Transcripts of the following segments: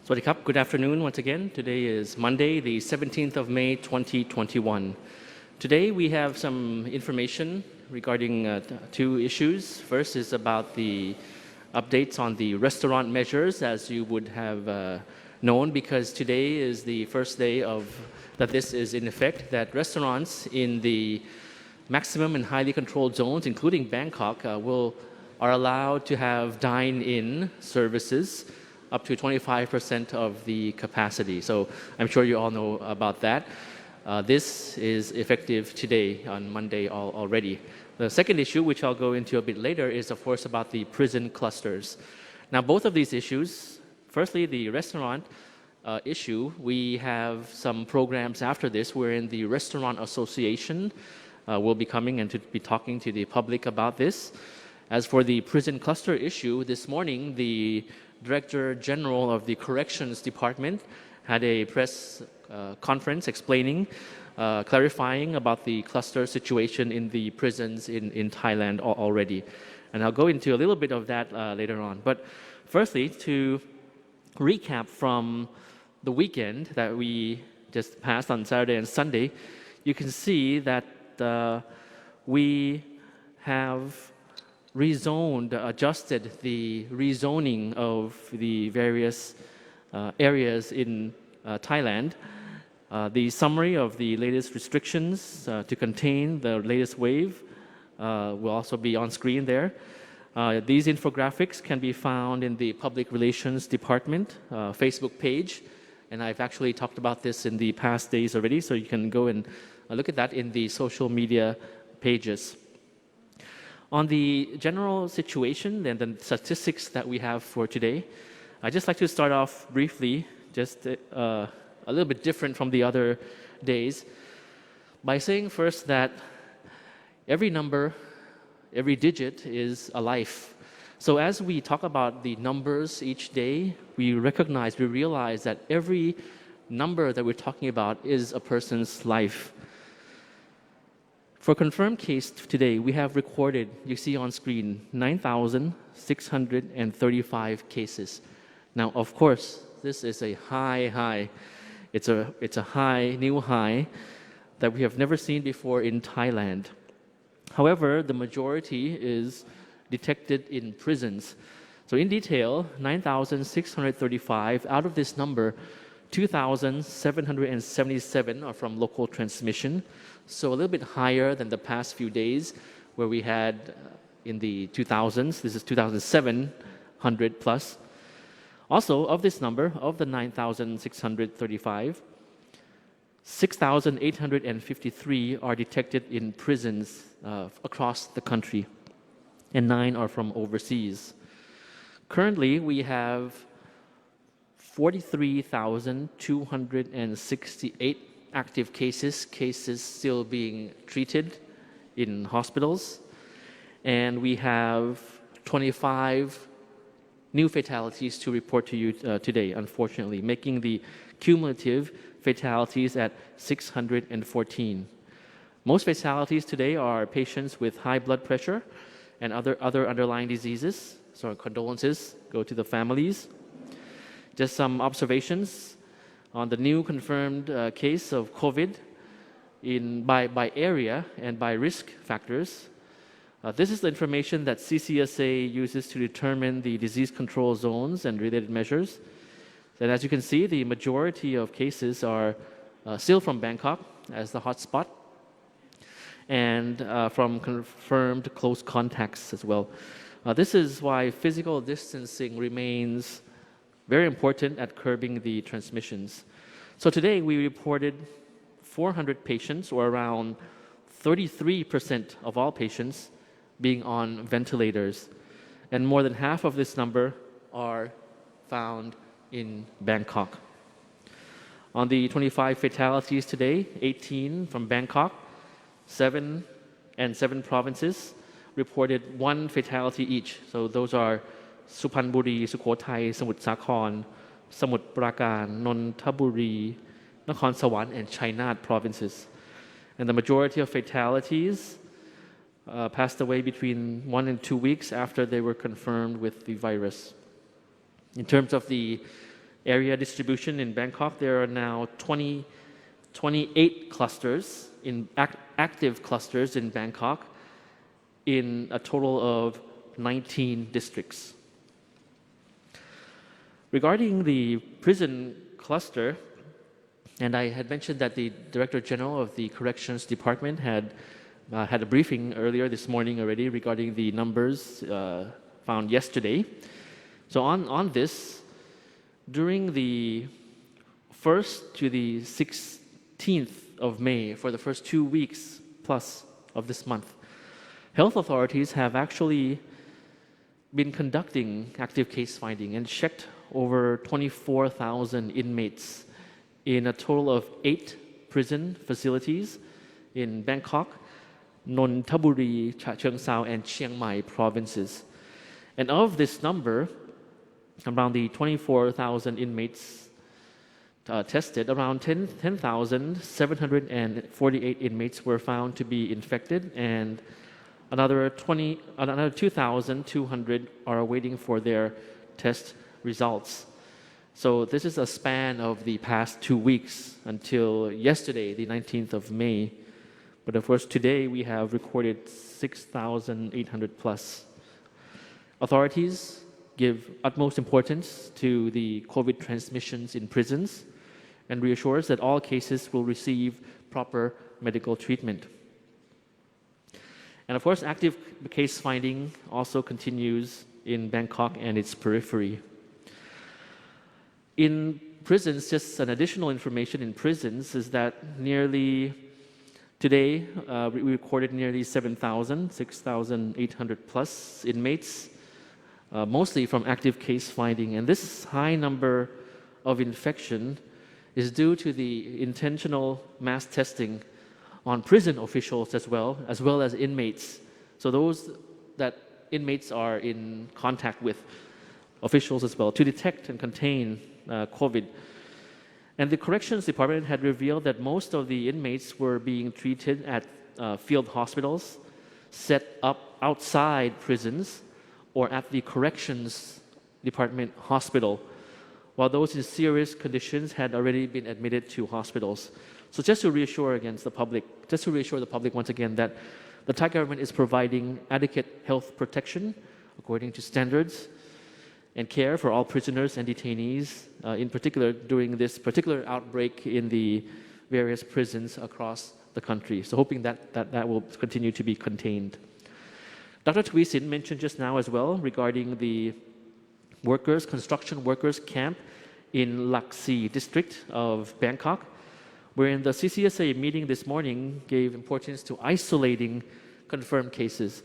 Swadikap, good afternoon once again. Today is Monday, the 17th of May, 2021. Today we have some information regarding two issues. First is about the updates on the restaurant measures, as you would have known, because today is the first day that this is in effect, that restaurants in the maximum and highly controlled zones, including Bangkok, are allowed to have dine-in services up to 25% of the capacity. So I'm sure you all know about that. This is effective today on Monday already. The second issue, which I'll go into a bit later, is of course about the prison clusters. Now, both of these issues, firstly, the restaurant issue, we have some programs after this wherein the Restaurant Association will be coming and to be talking to the public about this. As for the prison cluster issue, this morning, the Director General of the Corrections Department had a press conference explaining, clarifying about the cluster situation in the prisons in Thailand already. And I'll go into a little bit of that later on. But firstly, to recap from the weekend that we just passed on Saturday and Sunday, you can see that we have adjusted the rezoning of the various areas in Thailand. The summary of the latest restrictions to contain the latest wave will also be on screen there. These infographics can be found in the Public Relations Department Facebook page, and I've actually talked about this in the past days already, so you can go and look at that in the social media pages. On the general situation and the statistics that we have for today, I'd just like to start off briefly, just a little bit different from the other days, by saying first that every number, every digit is a life. So as we talk about the numbers each day, we realize that every number that we're talking about is a person's life. For confirmed case today, we have recorded, you see on screen, 9,635 cases. Now, of course, this is a high. It's a new high that we have never seen before in Thailand. However, the majority is detected in prisons. So in detail, 9,635, out of this number, 2,777 are from local transmission, so a little bit higher than the past few days where we had in the 2000s. This is 2,700 plus. Also, of this number, of the 9,635, 6,853 are detected in prisons across the country, and 9 are from overseas. Currently, we have 43,268 active cases still being treated in hospitals, and we have 25 new fatalities to report to you today, unfortunately, making the cumulative fatalities at 614. Most fatalities today are patients with high blood pressure and other underlying diseases, so condolences go to the families. Just some observations on the new confirmed case of COVID by area and by risk factors. This is the information that CCSA uses to determine the disease control zones and related measures. And as you can see, the majority of cases are still from Bangkok as the hotspot, and from confirmed close contacts as well. This is why physical distancing remains very important at curbing the transmissions. So today we reported 400 patients, or around 33% of all patients, being on ventilators. And more than half of this number are found in Bangkok. On the 25 fatalities today, 18 from Bangkok, 7 provinces reported 1 fatality each. So those are Suphanburi, Sukhothai, Samut Sakhon, Samut Prakan, Nonthaburi, Nakhon Sawan, and Chainat provinces. And the majority of fatalities passed away between 1 and 2 weeks after they were confirmed with the virus. In terms of the area distribution in Bangkok, there are now 28 clusters, active clusters in Bangkok, in a total of 19 districts. Regarding the prison cluster, and I had mentioned that the Director General of the Corrections Department had a briefing earlier this morning already regarding the numbers found yesterday. So on this, during the 1st to the 16th of May, for the first 2 weeks plus of this month, health authorities have actually been conducting active case finding and checked over 24,000 inmates in a total of 8 prison facilities in Bangkok, Nonthaburi, Cha Cheong Sao, and Chiang Mai provinces. And of this number, around the 24,000 inmates tested, around 10,748 inmates were found to be infected, and another 2,200 are waiting for their test results. So this is a span of the past 2 weeks until yesterday, the 19th of May. But of course, today we have recorded 6,800 plus. Authorities give utmost importance to the COVID transmissions in prisons and reassures that all cases will receive proper medical treatment. And of course, active case finding also continues in Bangkok and its periphery. In prisons, just an additional information in prisons is that today we recorded nearly 6,800 plus inmates, mostly from active case finding. And this high number of infection is due to the intentional mass testing on prison officials as well as inmates. So those that inmates are in contact with officials as well to detect and contain COVID. And the Corrections Department had revealed that most of the inmates were being treated at field hospitals set up outside prisons or at the Corrections Department hospital, while those in serious conditions had already been admitted to hospitals. So just to reassure the public once again that the Thai government is providing adequate health protection according to standards and care for all prisoners and detainees, in particular during this particular outbreak in the various prisons across the country. So hoping that will continue to be contained. Dr. Tweesin mentioned just now as well regarding the construction workers camp in Laksi district of Bangkok, wherein the CCSA meeting this morning gave importance to isolating confirmed cases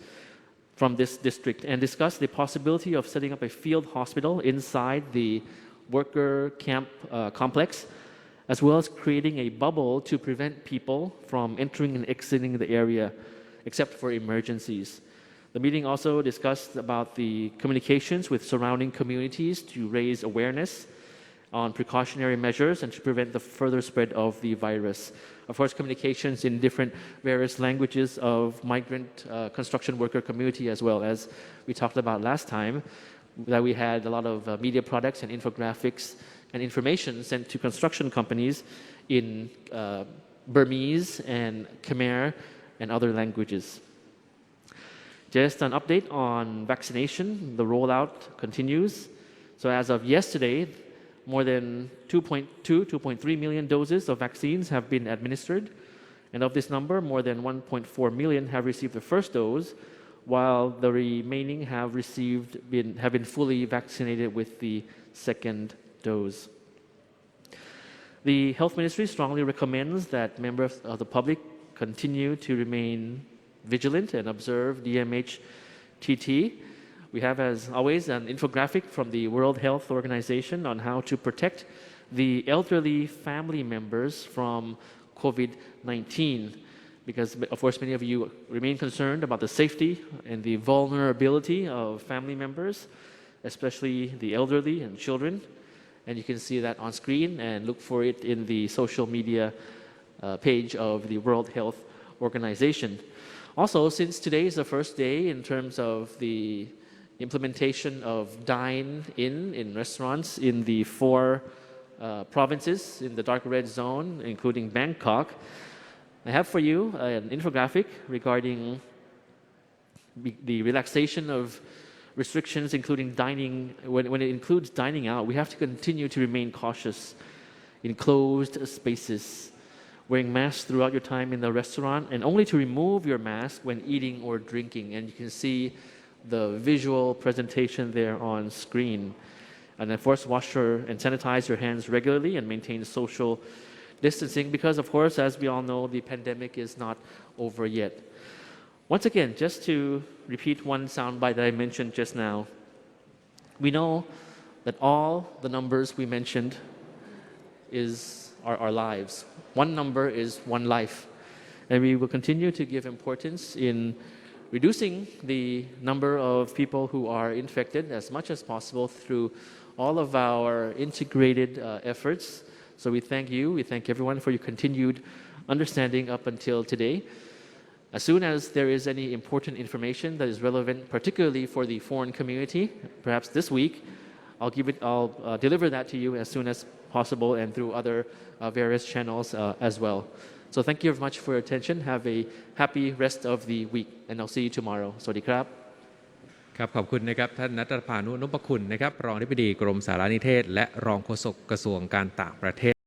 from this district and discussed the possibility of setting up a field hospital inside the worker camp complex, as well as creating a bubble to prevent people from entering and exiting the area, except for emergencies. The meeting also discussed about the communications with surrounding communities to raise awareness on precautionary measures and to prevent the further spread of the virus. Of course, communications in different various languages of migrant construction worker community, as well as we talked about last time, that we had a lot of media products and infographics and information sent to construction companies in Burmese and Khmer and other languages. Just an update on vaccination. The rollout continues. So as of yesterday, more than 2.3 million doses of vaccines have been administered. And of this number, more than 1.4 million have received the first dose, while the remaining have been fully vaccinated with the second dose. The Health Ministry strongly recommends that members of the public continue to remain vigilant and observe DMHTT. We have, as always, an infographic from the World Health Organization on how to protect the elderly family members from COVID-19, because, of course, many of you remain concerned about the safety and the vulnerability of family members, especially the elderly and children. And you can see that on screen and look for it in the social media page of the World Health Organization. Also, since today is the first day in terms of the implementation of dine-in restaurants in the 4 provinces in the dark red zone, including Bangkok. I have for you an infographic regarding the relaxation of restrictions, including dining. When it includes dining out, we have to continue to remain cautious in closed spaces, wearing masks throughout your time in the restaurant, and only to remove your mask when eating or drinking. And you can see the visual presentation there on screen. And of course, wash and sanitize your hands regularly and maintain social distancing because, of course, as we all know, the pandemic is not over yet. Once again, just to repeat one soundbite that I mentioned just now, we know that all the numbers we mentioned are our lives. One number is one life. And we will continue to give importance in reducing the number of people who are infected as much as possible through all of our integrated efforts. So we thank you, we thank everyone for your continued understanding up until today. As soon as there is any important information that is relevant, particularly for the foreign community, perhaps this week, I'll deliver that to you as soon as possible and through other various channels as well. So thank you very much for your attention. Have a happy rest of the week, and I'll see you tomorrow. สวัสดีครับครับขอบคุณนะครับท่านณัฐภานุ นุปคุณนะครับรองอธิบดีกรมสารนิเทศและรองโฆษกกระทรวงการต่างประเทศ